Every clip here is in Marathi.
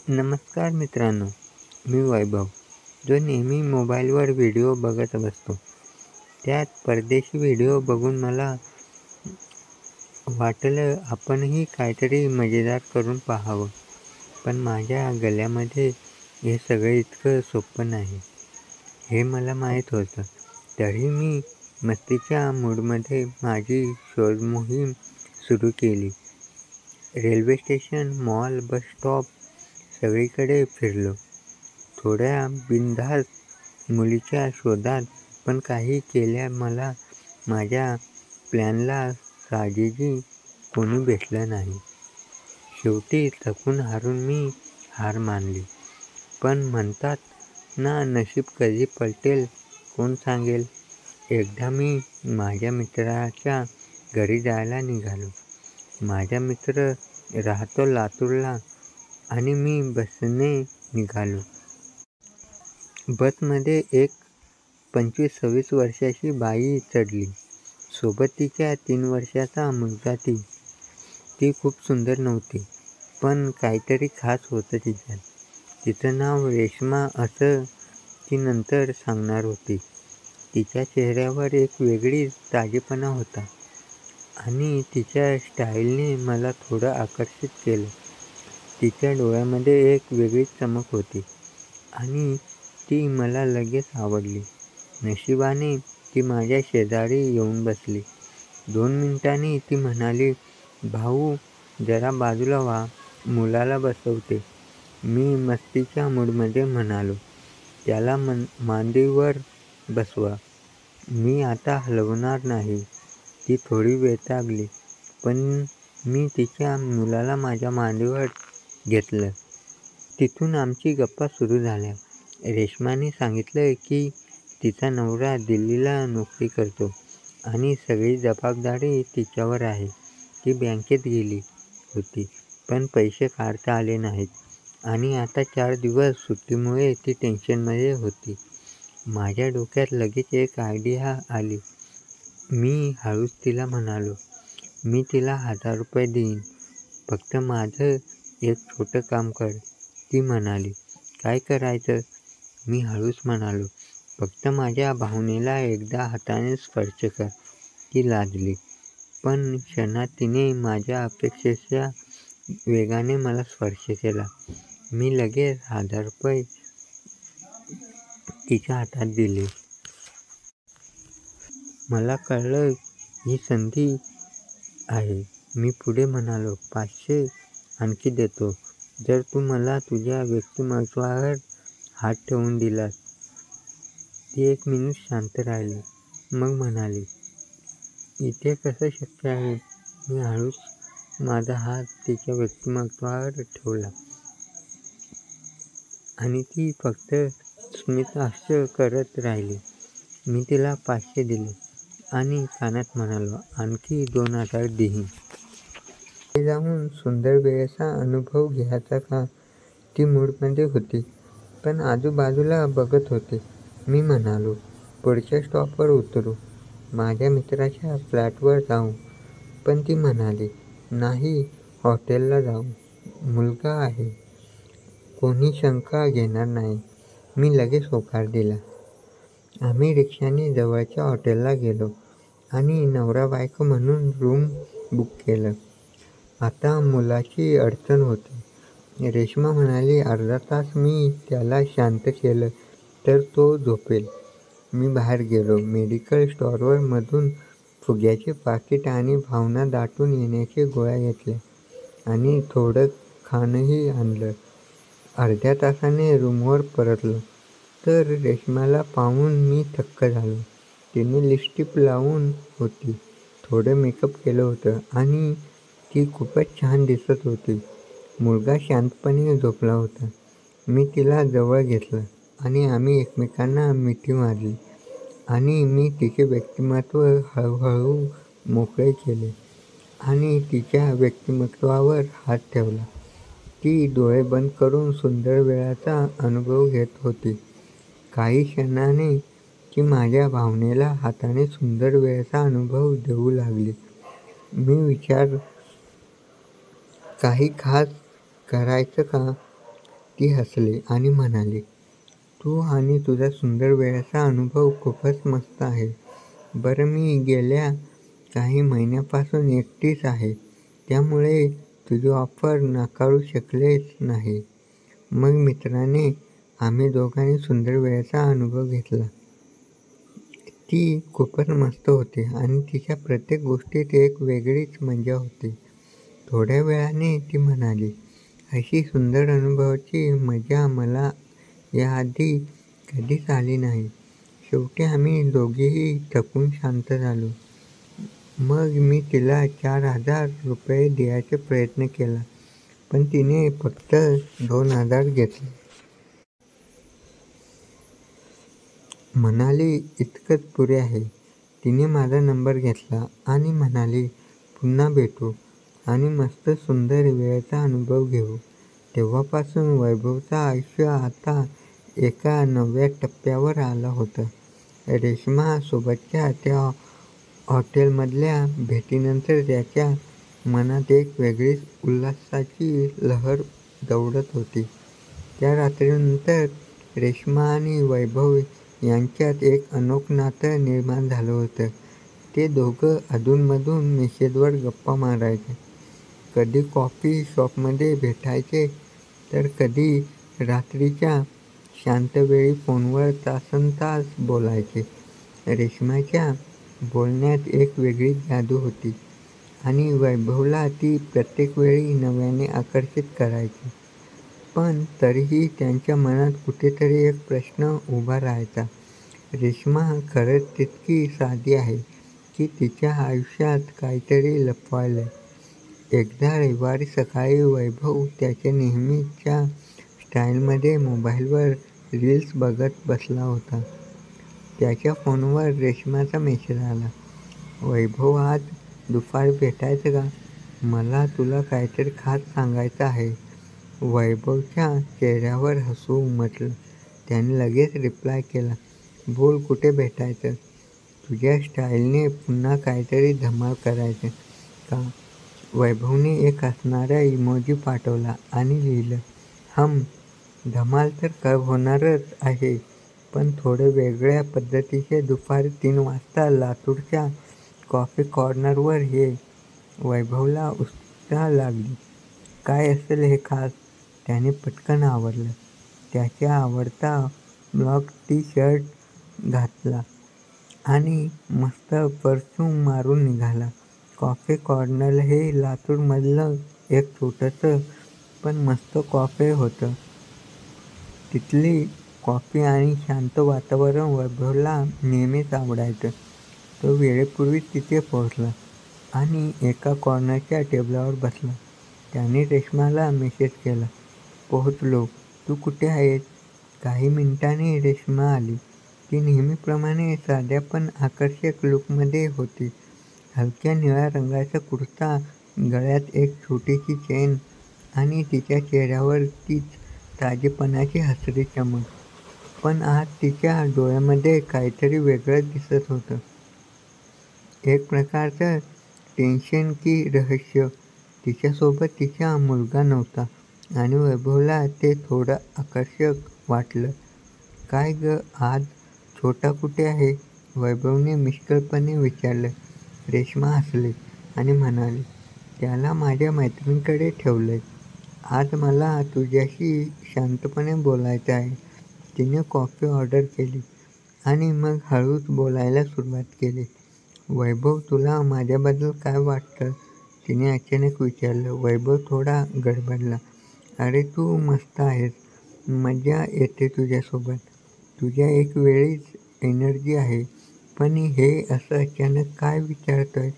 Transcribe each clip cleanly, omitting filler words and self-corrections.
नमस्कार मित्रांनो, मी वैभव, जो नेहमी मोबाईलवर व्हिडिओ बघत असतो. त्यात परदेशी व्हिडिओ बघून मला वाटलं आपणही काहीतरी मजेदार करून पाहावं. पण माझ्या गळ्यामध्ये हे सगळं इतकं सोपं नाही, हे मला माहीत होतं. तरी मी मस्तीच्या मूडमध्ये माझी शोधमोहीम सुरू केली. Railway station, mall, bus stop सगळीकडे फिरलो. थोड्या बिनधास्त मुलीच्या शोधात, पण काही केल्या मला माझ्या प्लॅनला साजेशी कोणी भेटलं नाही. शेवटी थकून हारून मी हार मानली. पण म्हणतात ना, नशीब कधी पलटेल कोण सांगेल. एकदा मी माझ्या मित्राच्या घरी जायला निघालो. माझा मित्र राहतो लातूरला आणि मी बसने निघालो. बसमध्ये एक 25-26 वर्षाची बाई चढली. सोबत तिच्या 3 वर्षाचा मुलगा. ती खूप सुंदर नव्हती, पण काहीतरी खास होतं तिच्यात. तिचं नाव रेश्मा असं ती नंतर सांगणार होती. तिच्या चेहऱ्यावर एक वेगळीच ताजेपणा होता आणि तिच्या स्टाईलने मला थोडं आकर्षित केलं. तिच्या डोळ्यामध्ये एक वेगळीच चमक होती आणि ती मला लगेच आवडली. नशिबाने ती माझ्या शेजारी येऊन बसली. 2 मिनिटांनी ती म्हणाली, "भाऊ, जरा बाजूला व्हा, मुलाला बसवते." मी मस्तीच्या मूडमध्ये म्हणालो, "त्याला मांडीवर बसवा, मी आता हलवणार नाही." ती थोडी वैतागली, पण मी तिच्या मुलाला माझ्या मांडीवर घेतलं. तिथून आमची गप्पा सुरू झाल्या. रेश्माने सांगितलं की तिचा नवरा दिल्लीला नोकरी करतो आणि सगळी जबाबदारी तिच्यावर आहे. ती बँकेत गेली होती, पण पैसे काढता आले नाहीत आणि आता 4 दिवस सुट्टीमुळे ती टेन्शनमध्ये होती. माझ्या डोक्यात लगेच एक आयडिया आली. मी हळूच तिला म्हणालो, "मी तिला ₹1000 देईन, फक्त माझं एक छोटं काम कर." ती म्हणाली, "काय करायचं?" मी हळूच म्हणालो, "फक्त माझ्या भावनेला एकदा हाताने स्पर्श कर." ती लाजली, पण क्षणात तिने माझ्या अपेक्षेच्या वेगाने मला स्पर्श केला. मी लगेच ₹1000 तिच्या हातात दिले. मला कळलं ही संधी आहे. मी पुढे म्हणालो, "500 आणखी देतो, जर तू मला तुझ्या व्यक्तिमत्त्वावर हात ठेवून दिलास." ती 1 मिनिट शांत राहिली. मग म्हणाली, "इथे कसं शक्य आहे?" मी हळूच माझा हात तिच्या व्यक्तिमत्त्वावर ठेवला आणि ती फक्त स्मितहास्य करत राहिली. मी तिला 500 दिले आणि कानात म्हणालो, "आणखी 2000 देईन. पुढे जाऊन सुंदर वेळेचा अनुभव घ्यायचा का?" ती मूडमध्ये होती, पण आजूबाजूला बघत होती. मी म्हणालो, "पुढच्या स्टॉपवर उतरू, माझ्या मित्राच्या फ्लॅटवर जाऊ." पण ती म्हणाली, "नाही, हॉटेलला जाऊ, मुलगा आहे, कोणी शंका घेणार नाही." मी लगेच होकार दिला. आम्ही रिक्षाने जवळच्या हॉटेलला गेलो आणि नवरा-बायको म्हणून रूम बुक केलं. आता मुलाची अडचण होती. रेश्मा म्हणाली, "अर्धा तास मी त्याला शांत केलं तर तो झोपेल." मी बाहेर गेलो. मेडिकल स्टोअर मधून फुग्याचे पाकीट आणि भावना दाटून येण्याच्या गोळ्या घेतल्या आणि थोडं खाणंही आणलं. अर्ध्या तासाने रूमवर परतलो तर रेश्माला पाहून मी थक्क झालो. तिने लिपस्टिक लावून होती, थोडं मेकअप केलं होतं आणि ती खूपच छान दिसत होती. मुलगा शांतपणे झोपला होता. मी तिला जवळ घेतलं आणि आम्ही एकमेकांना मिठी मारली आणि मी तिचे व्यक्तिमत्त्व हळूहळू मोकळे केले आणि तिच्या व्यक्तिमत्त्वावर हात ठेवला. ती डोळे बंद करून सुंदर वेळाचा अनुभव घेत होती. काही क्षणांनी ती माझ्या भावनेला हाताने सुंदर वेळेचा अनुभव देऊ लागली. मी विचारलं, "काही खास करायचं का?" ती हसली आणि म्हणाली, तू आणि तुझा सुंदर वेळाचा अनुभव खूपच मस्त आहे. बरं, मी गेल्या काही महिन्यापासून एकटीच आहे, त्यामुळे तुझी ऑफर नाकारू शकलेच नाही. मग मित्राने आम्ही दोघांनी सुंदर वेळाचा अनुभव घेतला. ती खूपच मस्त होती आणि तिच्या प्रत्येक गोष्टीत एक वेगळीच मजा होती. थोड्या वेळाने ती म्हणाली, अशी सुंदर अनुभवाची मजा मला याआधी कधीच आली नाही. शेवटी आम्ही दोघेही थकून शांत झालो. मग मी तिला 4,000 रुपये द्यायचा प्रयत्न केला, पण तिने फक्त 2,000 घेतले. म्हणाली, इतकंच पुरे आहे. तिने माझा नंबर घेतला आणि म्हणाली, पुन्हा भेटू आणि मस्त सुंदर वेळाचा अनुभव घेऊ. तेव्हापासून वैभवचं आयुष्य आता एका नव्या टप्प्यावर आलं होतं. रेश्मा सोबतच्या त्या हॉटेलमधल्या भेटीनंतर त्याच्या मनात एक वेगळीच उल्हासाची लहर दौडत होती. त्या रात्रीनंतर रेश्मा आणि वैभव यांच्यात एक अनोखं नातं निर्माण झालं होतं. ते दोघं अधूनमधून मेसेजवर गप्पा मारायचे. कधी कॉफी शॉपमध्ये भेटायचे, तर कधी रात्रीच्या शांत वेळी फोनवर तासनतास बोलायचे. रेश्माच्या बोलण्यात एक वेगळीच जादू होती आणि वैभवला ती प्रत्येक वेळी नव्याने आकर्षित करायची. पण तरीही त्यांच्या मनात कुठेतरी एक प्रश्न उभा राहायचा, रेश्मा खरंच तितकी साधी आहे की तिच्या आयुष्यात काहीतरी लपवायलंय? एकदा रविवारी सकाळी वैभव त्याच्या नेहमीच्या स्टाईलमध्ये मोबाईलवर रील्स बघत बसला होता. त्याच्या फोनवर रेश्माचा मेसेज आला, वैभव, आज दुपारी भेटायचं का? मला तुला काहीतरी खास सांगायचं आहे. वैभवच्या चेहऱ्यावर हसू उमटलं. त्याने लगेच रिप्लाय केला, बोल, कुठे भेटायचं? तुझ्या स्टाईलने पुन्हा काहीतरी धमाल करायचं का? वैभवने एक हसणारा इमोजी पाठवला आणि लिहिलं, धमाल तर होणारच आहे, पण थोडं वेगळ्या पद्धतीचे. दुपारी 3 वाजता लातूरच्या कॉफी कॉर्नरवर ये. वैभवला उत्सुकता लागली. काय असेल हे खास? त्याने पटकन आवरलं. त्याचा आवडता ब्लॅक टी शर्ट घातला आणि मस्त परफ्यूम मारून निघाला. कॉफी कॉर्नर हे लातूरमधलं एक छोटंसं पण मस्त कॉफे होतं. तिथली कॉफी आणि शांत वातावरण वैभवला नेहमीच आवडायचं. तो वेळेपूर्वीच तिथे पोहोचला आणि एका कॉर्नरच्या टेबलावर बसला. त्याने रेश्माला मेसेज केला, पोहोचलो, तू कुठे आहेस? काही मिनिटांनी रेश्मा आली. ती नेहमीप्रमाणे साध्या पण आकर्षक लुकमध्ये होती. हलक्या निळ्या रंगाचा कुर्ता, गळ्यात एक छोटीशी चेन आणि तिच्या चेहऱ्यावर तीच ताजेपणाची हसरी चमक. पण आज तिच्या डोळ्यामध्ये काहीतरी वेगळंच दिसत होतं. एक प्रकारचं टेन्शन की रहस्य. तिच्यासोबत तिचा मुलगा नव्हता आणि वैभवला ते थोडं आकर्षक वाटलं. काय ग, आज छोटा कुठे आहे? वैभवने मिश्किलपणे विचारलं. रेश्मा हसली आणि म्हणाली, त्याला माझ्या मैत्रिणीकडे ठेवलंय. आज मला तुझ्याशी शांतपणे बोलायचं आहे. तिने कॉफी ऑर्डर केली आणि मग हळूच बोलायला सुरुवात केली. वैभव, तुला माझ्याबद्दल काय वाटतं? तिने अचानक विचारलं. वैभव थोडा गडबडला. अरे, तू मस्त आहेस. मजा येते तुझ्यासोबत. तुझ्या एक वेगळीच एनर्जी आहे. पण हे असं अचानक काय विचारतोय?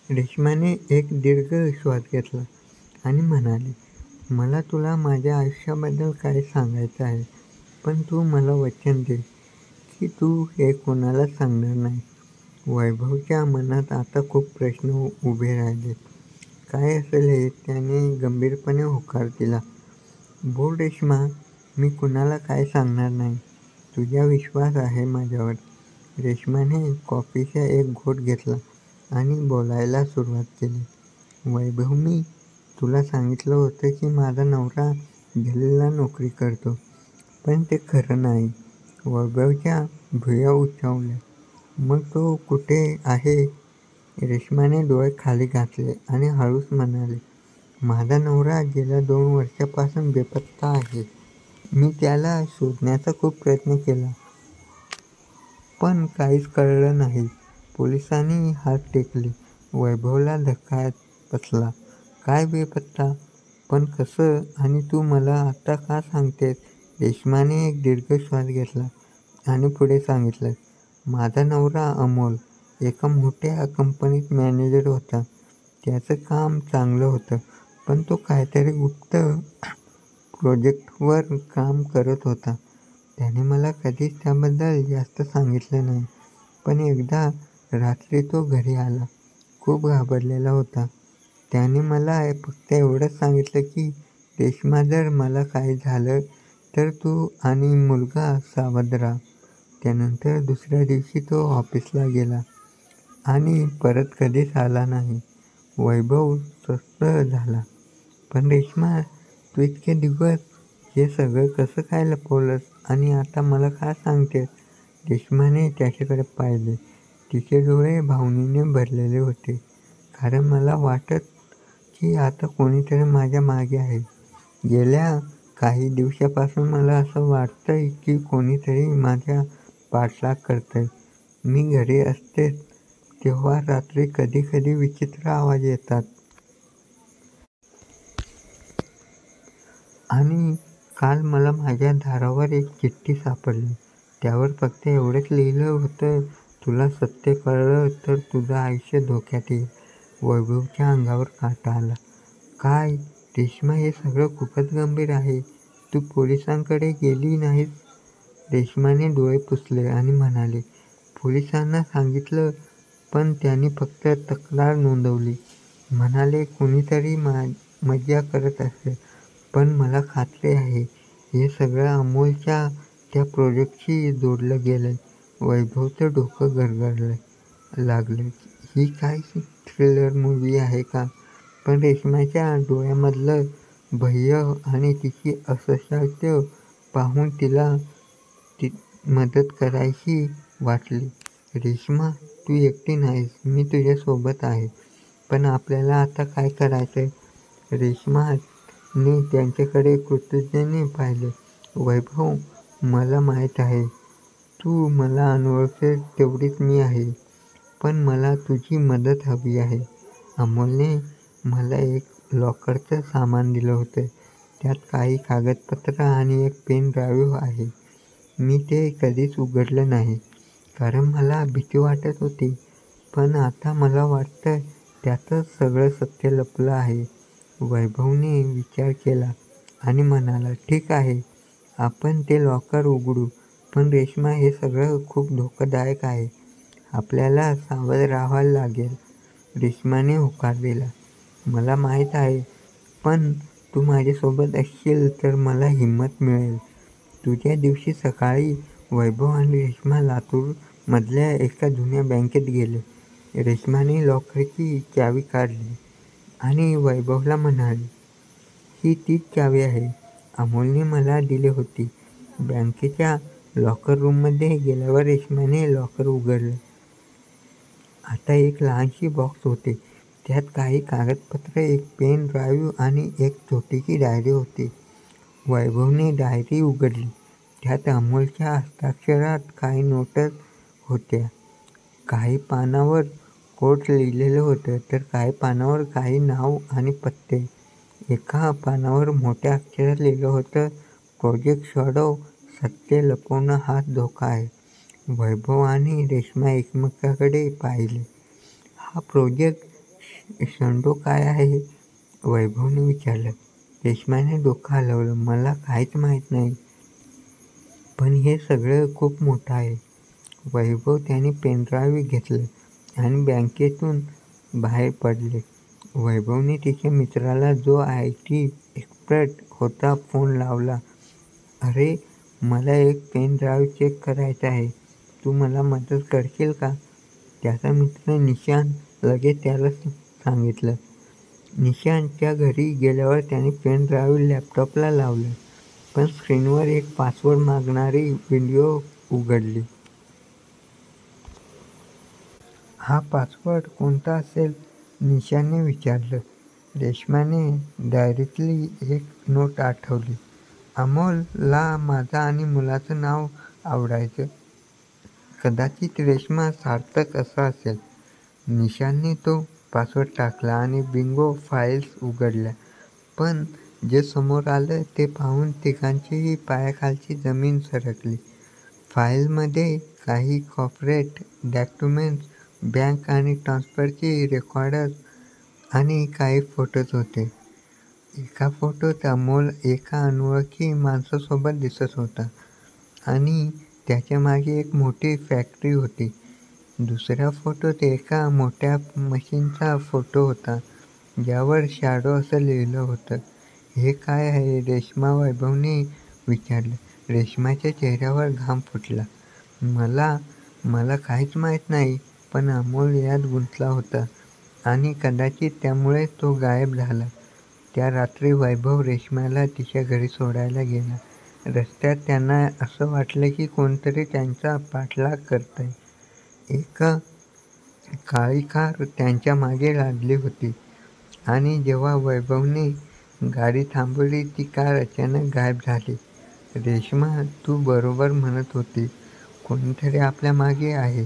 रेश्माने एक दीर्घ श्वास घेतला आणि म्हणाली, मला तुला माझ्या आयुष्याबद्दल काही सांगायचं आहे, पण तू मला वचन दे की तू हे कोणालाच सांगणार नाही. वैभवच्या मनात आता खूप प्रश्न उभे राहिले. काय असेल हे? त्याने गंभीरपणे होकार दिला. बोल रेश्मा, मी कुणाला काय सांगणार नाही. तुझा विश्वास आहे माझ्यावर. रेश्माने कॉफीचा एक घोट घेतला आणि बोलायला सुरुवात केली. वैभव, मी तुला सांगितलं होतं की माझा नवरा दिल्लीला नोकरी करतो, पण ते खरं नाही. वैभवच्या भुवया उंचावल्या. मग तो कुठे आहे? रेश्माने डोळे खाली घातले आणि हळूच म्हणाले, माझा नवरा गेल्या 2 वर्षांपासून बेपत्ता आहे. मी त्याला शोधण्याचा खूप प्रयत्न केला, पण काहीच कळलं नाही. पोलिसांनी हात टेकले. वैभवला धक्का बसला. काय बेपत्ता? पण कसं? आणि तू मला आता का सांगतेस? रेश्माने एक दीर्घ श्वास घेतला आणि पुढे सांगितलं, माझा नवरा अमोल एका मोठ्या कंपनीत मॅनेजर होता. त्याचं काम चांगलं होतं, पण तो काहीतरी गुप्त प्रोजेक्टवर काम करत होता. त्याने मला कधीच त्याबद्दल जास्त सांगितलं नाही. पण एकदा रात्री तो घरी आला. खूप घाबरलेला होता. त्याने मला फक्त एवढंच सांगितलं की रेश्मा, जर मला काही झालं तर तू आणि मुलगा सावध राहा. त्यानंतर दुसऱ्या दिवशी तो ऑफिसला गेला आणि परत कधीच आला नाही. वैभव स्वस्थ झाला. पण रेश्मा, तू इतके दिवस हे सगळं कसं काय लपवलंस आणि आता मला का सांगतेस? रेश्माने त्याच्याकडे पाहिले. तिचे डोळे भावनेने भरलेले होते. कारण मला वाटत की आता कोणीतरी माझ्या मागे आहे. गेल्या काही दिवसांपासून मला असं वाटतंय की कोणीतरी माझा पाठलाग करतंय. मी घरी असते तेव्हा रात्री कधी कधी विचित्र आवाज येतात. आणि काल मला माझ्या दारावर एक चिठ्ठी सापडली. त्यावर फक्त एवढंच लिहिलं होतं, तुला सत्य कळलं तर तुझं आयुष्य धोक्यात येईल. वैभवच्या अंगावर काटा आला. काय? रेश्मा, हे सगळं खूपच गंभीर आहे. तू पोलिसांकडे गेली नाहीस? रेश्माने डोळे पुसले आणि म्हणाली, पोलिसांना सांगितलं, पण त्यांनी फक्त तक्रार नोंदवली. म्हणाले कुणीतरी मज्जा करत असेल. पण मला खात्री आहे हे सगळं अमोलच्या त्या प्रोजेक्टशी जोडलं गेलंय. वैभवचं डोकं गरगरलं लागलं. ही काय थ्रिलर मूव्ही आहे का? पण रेश्माच्या डोळ्यामधलं भय आणि तिची अस्वस्थता पाहून तिला मदत करावीशी वाटली. रेश्मा, तू एकटी नाहीस. मी तुझ्यासोबत आहे. पण आपल्याला आता काय करायचंय? रेश्माने त्यांच्याकडे कृतज्ञतेने पाहिले. वैभव, मला माहीत आहे तू मला अनुभवतेस तेवढीच मी आहे. पण मला तुझी मदत हवी आहे. अमोलने मला एक लॉकरचं सामान दिलं होतं. त्यात काही कागदपत्रं आणि एक पेन ड्राईव्ह आहे. मी ते कधीच उघडलं नाही, कारण मला भीती वाटत होती. पण आता मला वाटतं त्यातच सगळं सत्य लपलं आहे. वैभवने विचार केला आणि म्हणाला, ठीक आहे, आपण ते लॉकर उघडू. पण रेश्मा, हे सगळं खूप धोकादायक आहे. आपल्याला सावध राहावं लागेल. रेश्माने होकार दिला. मला माहीत आहे, पण तू माझ्यासोबत असशील तर मला हिंमत मिळेल. दुसऱ्या दिवशी सकाळी वैभव आणि रेश्मा लातूरमधल्या एका जुन्या बँकेत गेले. रेश्माने लॉकरची चावी काढली आणि वैभवला म्हणाली, ही तीच चावी आहे. अमोलने मला दिली होती. बँकेच्या लॉकर रूममध्ये गेल्यावर रेश्माने लॉकर उघडलं. आता एक लहानशी बॉक्स होते. त्यात काही कागदपत्र, एक पेन ड्राईव्ह आणि एक छोटीशी डायरी होती. वैभवने डायरी उघडली. त्यात अमोलच्या हस्ताक्षरात काही नोट्स होत्या. काही पानावर कोट लिहिलेलं होतं, तर काही पानावर काही नाव आणि पत्ते. एका पानावर मोठ्या अक्षरात लिहिलं होतं, प्रोजेक्ट शॅडो, सत्य लपवणं हाच धोका आहे. वैभव आणि रेश्मा एकमेकांकडे पाहिले. हा प्रोजेक्ट शॅडो काय आहे? वैभवने विचारलं. रेश्माने डोकं हलवलं. मला काहीच माहीत नाही. पण हे सगळं खूप मोठं आहे. वैभव त्याने पेनड्राईव्ह घेतलं आणि बँकेतून बाहेर पडले. वैभवने तिच्या मित्राला, जो IT एक्सपर्ट होता, फोन लावला. अरे, मला एक पेन ड्राईव्ह चेक करायचा आहे. तू मला मदत करशील का? त्याचा मित्र निशांत लगेच त्याला सांगितलं. निशांतच्या घरी गेल्यावर त्याने पेन ड्राईव्ह लॅपटॉपला लावलं, पण स्क्रीनवर एक पासवर्ड मागणारी विंडो उघडली. हा पासवर्ड कोणता असेल? निशाने विचारलं. रेश्माने डायरीतली एक नोट आठवली. अमोलला माझं आणि मुलाचं नाव आवडायचं. कदाचित रेश्मा सार्थक असा असेल. निशाने तो पासवर्ड टाकला आणि बिंगो फाईल्स उघडल्या. पण जे समोर आलं ते पाहून तिघांचीही पायाखालची जमीन सरकली. फाईलमध्ये काही कॉर्पोरेट डॉक्युमेंट्स, बँक आणि ट्रान्सफरची रेकॉर्ड्स आणि काही फोटोज होते. एका फोटोत अमोल एका अनोळखी माणसासोबत दिसत होता आणि त्याच्या मागे एक मोठी फॅक्टरी होती. दुसऱ्या फोटोत एका मोठ्या मशीनचा फोटो होता, ज्यावर शॅडो असं लिहिलं होतं. हे काय आहे? रेश्मा वैभवने विचारलं. रेश्माच्या चेहऱ्यावर घाम फुटला. मला काहीच माहीत नाही, पण अमोल यात गुंतला होता आणि कदाचित त्यामुळेच तो गायब झाला. त्या रात्री वैभव रेश्माला तिच्या घरी सोडायला गेला. रस्त्यात त्यांना असं वाटलं की कोणतरी त्यांचा पाठलाग करतंय. एक काळी कार त्यांच्या मागे लागली होती आणि जेव्हा वैभवने गाडी थांबवली ती कार अचानक गायब झाली. रेश्मा, तू बरोबर म्हणत होती, कोणीतरी आपल्या मागे आहे,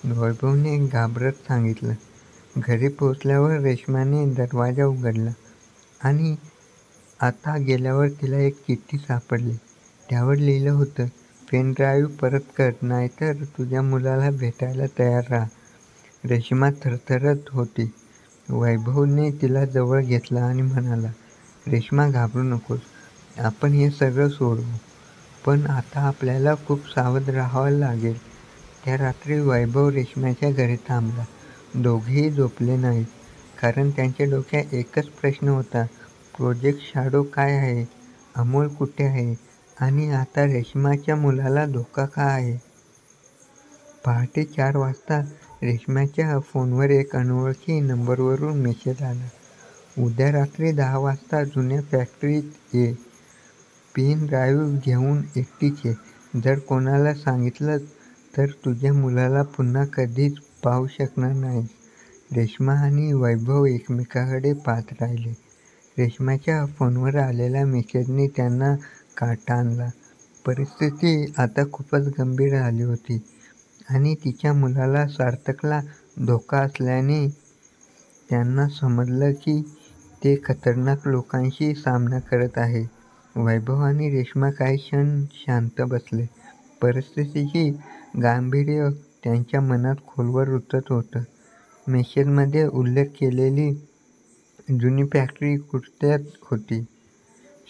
वैभवने घाबरत सांगितलं. घरी पोहोचल्यावर रेश्माने दरवाजा उघडला आणि आता गेल्यावर तिला एक चिठ्ठी सापडली. त्यावर लिहिलं होतं, पेन ड्राईव्ह परत कर, नाहीतर तुझ्या मुलाला भेटायला तयार राहा. रेश्मा थरथरत होती. वैभवने तिला जवळ घेतलं आणि म्हणाला, रेश्मा घाबरू नकोस, आपण हे सगळं सोडवू. पण आता आपल्याला खूप सावध राहावं लागेल. त्या रात्री वैभव रेश्माच्या घरी थांबला. दोघेही झोपले नाहीत, कारण त्यांच्या डोक्यात एकच प्रश्न होता, प्रोजेक्ट शॅडो काय आहे, अमोल कुठे आहे आणि आता रेश्माच्या मुलाला धोका का आहे? पहाटे 4 वाजता रेश्माच्या फोनवर एक अनोळखी नंबरवरून मेसेज आला. उद्या रात्री 10 वाजता जुन्या फॅक्टरीत ये. पेन ड्राईव्ह घेऊन एकटीच ये. जर कोणाला सांगितलंस तर तुझ्या मुलाला पुन्हा कधीच पाहू शकणार नाहीस. रेश्मा आणि वैभव एकमेकांकडे पाहत राहिले. रेश्माच्या फोनवर आलेल्या मेसेजने त्यांना काटा आणला. परिस्थिती आता खूपच गंभीर झाली होती आणि तिच्या मुलाला सार्थकला धोका असल्याने त्यांना समजलं की ते खतरनाक लोकांशी सामना करत आहे. वैभव आणि रेश्मा काही क्षण शांत बसले. परिस्थितीचे गांभीर्य त्यांच्या मनात खोलवर रुतत होतं. मेसेजमध्ये उल्लेख केलेली जुनी फॅक्टरी कुठ्यात होती.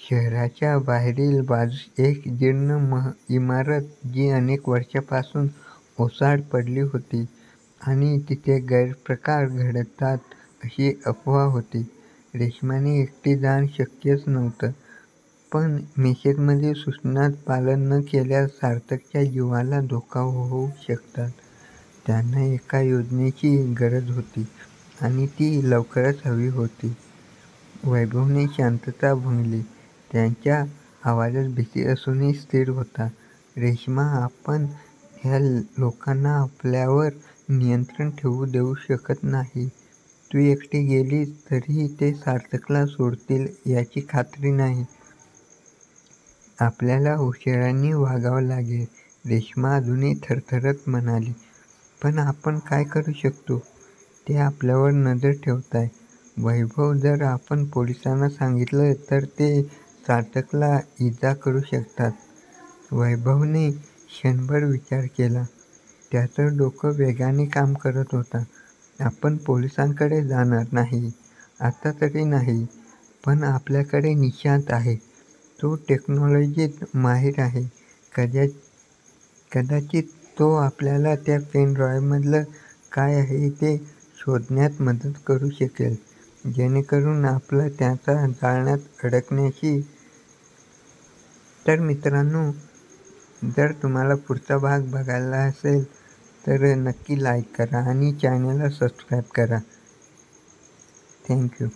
शहराच्या बाहेरील बाजूस एक जीर्ण इमारत, जी अनेक वर्षांपासून ओसाड पडली होती आणि तिथे गैरप्रकार घडतात अशी अफवा होती. रेश्माने एकटी जाणं शक्यच नव्हतं, पण मेसेजमधील सूचनांचं पालन न केल्यास सार्थकच्या जीवाला धोका होऊ शकतात. त्यांना एका योजनेची गरज होती आणि ती लवकरच हवी होती. वैभवने शांतता भंगली. त्याच्या आवाजात भीती असूनही स्थिर होता. रेश्मा, आपण ह्या लोकांना आपल्यावर नियंत्रण ठेवू देऊ शकत नाही. तू एकटी गेलीस तरीही ते सार्थकला सोडतील याची खात्री नाही. आपल्याला हुशारीने वागावं लागेल. रेश्मा अजूनही थरथरत म्हणाली. पण आपण काय करू शकतो? ते आपल्यावर नजर ठेवताय. वैभव, जर आपण पोलिसांना सांगितलं तर ते सार्थकला इजा करू शकतात. वैभवने क्षणभर विचार केला. त्याचं डोकं वेगाने काम करत होतं. आपण पोलिसांकडे जाणार नाही, आता तरी नाही. पण आपल्याकडे निशांत आहे. तो टेक्नॉलॉजीत माहीर आहे. कदाचित तो आपल्याला त्या पेन ड्राईव्हमधलं काय आहे ते शोधण्यात मदत करू शकेल, जेणेकरून आपलं त्याच्या जाळ्यात अडकण्याची. तर मित्रांनो, जर तुम्हाला पुढचा भाग बघायला असेल तर नक्की लाईक करा आणि चॅनलला सबस्क्राईब करा. थँक्यू.